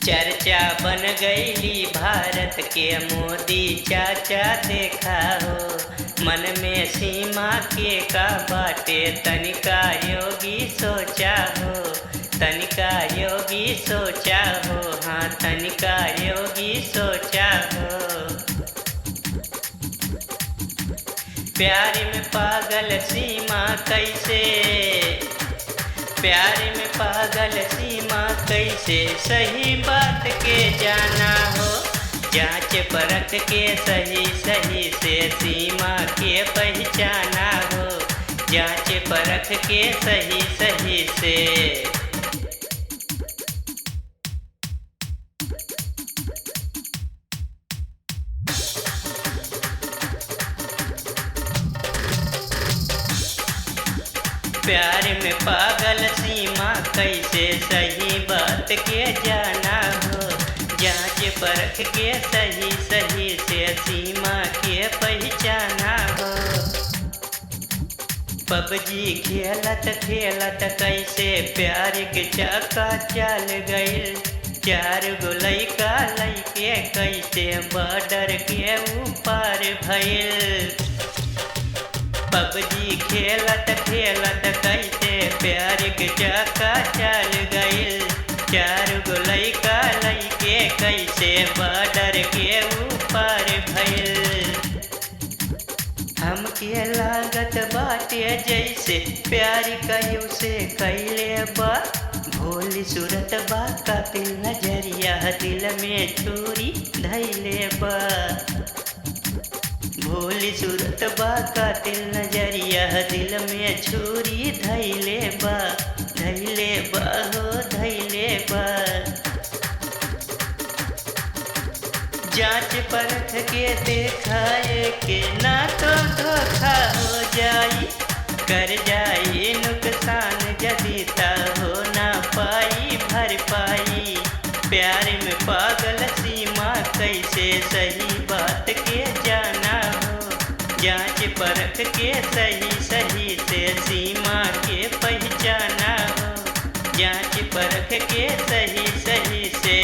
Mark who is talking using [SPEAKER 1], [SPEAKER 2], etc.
[SPEAKER 1] चर्चा बन गईली भारत के मोदी चाचा देखा हो। मन में सीमा के का बाटे तनिका योगी सोचा हो। तनिका योगी सोचा हो, हाँ तनिका योगी सोचा हो। प्यार में पागल सीमा कैसे, प्यार में पागल सीमा कैसे सही बात के जाना हो। जांच परख के सही सही से सीमा के पहचाना हो। जांच परख के सही सही से। प्यार में पागल सीमा कैसे सही बात के जाना हो। जांच परख के सही सही से सीमा के पहचाना हो। पबजी खेलत खेलत कैसे प्यार के चक्का चल गइल। 4 गो लइका लइके कैसे बॉर्डर के ऊपर भइल। पबजी खेलत खेलत कैसे प्यार के चक्का चल गइल। 4 गो लइका लइके कैसे बॉर्डर के ऊपर भइल। हमके लागत बाटे जैसे प्यार कहियो से कैले बा। भोली सूरत बा कातिल नजरिया दिल में छुरी धैले बा। भोली सूरत बा कातिल नजरिया दिल में छुरी धैले बा। धैले बा हो धैले बा। जांच परख के देखाए के ना तो धोखा हो जाई। कर जाई नुकसान यदि ता हो ना पाई भरपाई। प्यार में पागल सीमा कैसे सही बात के जाना हो। जांच परख के सही सही से सीमा के पहचाना हो। जांच परख के सही सही से।